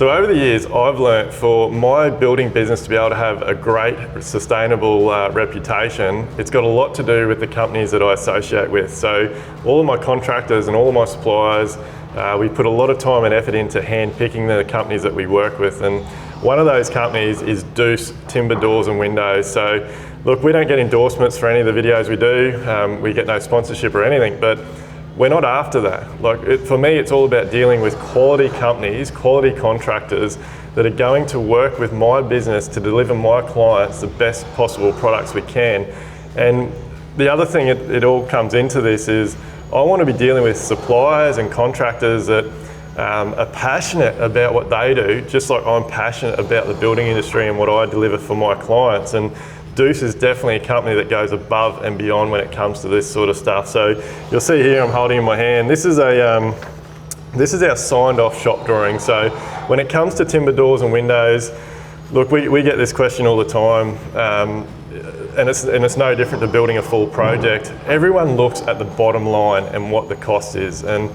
So over the years, I've learnt for my building business to be able to have a great, sustainable reputation, it's got a lot to do with the companies that I associate with. So all of my contractors and all of my suppliers, we put a lot of time and effort into hand-picking the companies that we work with. And one of those companies is Duce Timber Doors and Windows. So look, we don't get endorsements for any of the videos we do. We get no sponsorship or anything, but we're not after that. For me, it's all about dealing with quality companies, quality contractors that are going to work with my business to deliver my clients the best possible products we can. And the other thing it all comes into this is I want to be dealing with suppliers and contractors that are passionate about what they do, just like I'm passionate about the building industry and what I deliver for my clients. And Duce is definitely a company that goes above and beyond when it comes to this sort of stuff. So you'll see here, I'm holding in my hand, this is our signed off shop drawing. So when it comes to timber doors and windows, look, we get this question all the time, and it's no different to building a full project. Everyone looks at the bottom line and what the cost is. And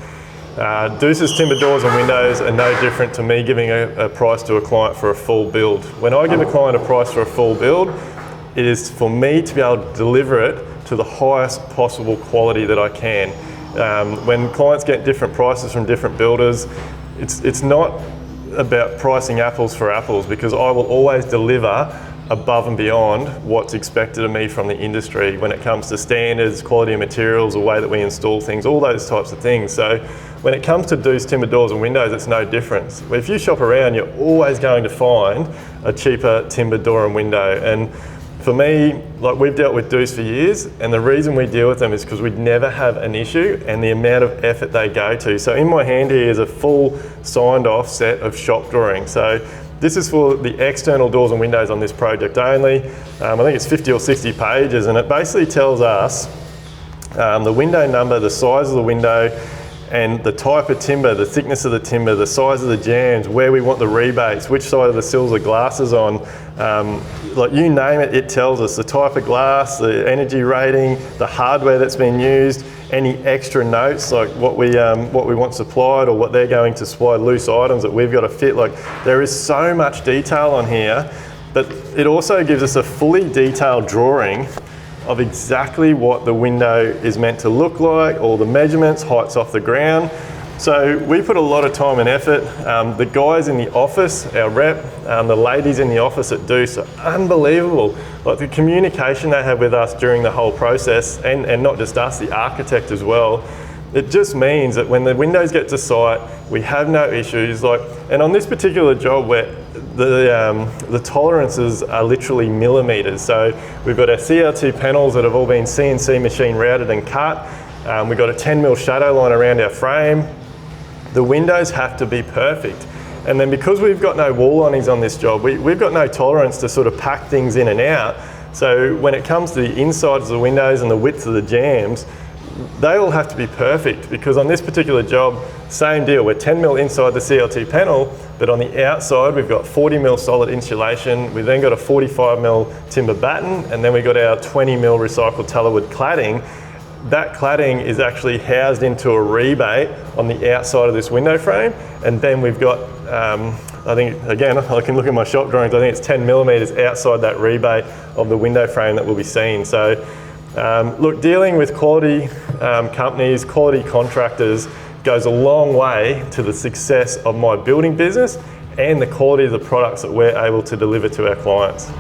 Duce's timber doors and windows are no different to me giving a price to a client for a full build. When I give a client a price for a full build, it is for me to be able to deliver it to the highest possible quality that I can. When clients get different prices from different builders, it's not about pricing apples for apples, because I will always deliver above and beyond what's expected of me from the industry when it comes to standards, quality of materials, the way that we install things, all those types of things. So when it comes to Duce Timber Doors and Windows, it's no different. If you shop around, you're always going to find a cheaper timber door and window. And for me, we've dealt with Duce for years, and the reason we deal with them is because we'd never have an issue and the amount of effort they go to. So in my hand here is a full signed off set of shop drawings. So this is for the external doors and windows on this project only. I think it's 50 or 60 pages, and it basically tells us the window number, the size of the window, and the type of timber, the thickness of the timber, the size of the jambs, where we want the rebates, which side of the sills the glass is on. You name it, it tells us the type of glass, the energy rating, the hardware that's been used, any extra notes, like what we want supplied or what they're going to supply, loose items that we've got to fit. There is so much detail on here, but it also gives us a fully detailed drawing of exactly what the window is meant to look like, all the measurements, heights off the ground. So we put a lot of time and effort. The guys in the office, our rep, the ladies in the office at Duce are unbelievable. The communication they have with us during the whole process, and not just us, the architect as well. It just means that when the windows get to site, we have no issues. And on this particular job, where the tolerances are literally millimeters. So we've got our CR2 panels that have all been CNC machine routed and cut. We've got a 10mm shadow line around our frame. The windows have to be perfect. And then because we've got no wall linings on this job, we've got no tolerance to sort of pack things in and out. So when it comes to the insides of the windows and the width of the jambs, they all have to be perfect, because on this particular job, same deal, we're 10mm inside the CLT panel, but on the outside we've got 40mm solid insulation, we've then got a 45mm timber batten, and then we've got our 20mm recycled tallowood cladding. That cladding is actually housed into a rebate on the outside of this window frame, and then we've got, I think, again, I can look at my shop drawings, I think it's 10mm outside that rebate of the window frame that will be seen. So look, dealing with quality companies, quality contractors goes a long way to the success of my building business and the quality of the products that we're able to deliver to our clients.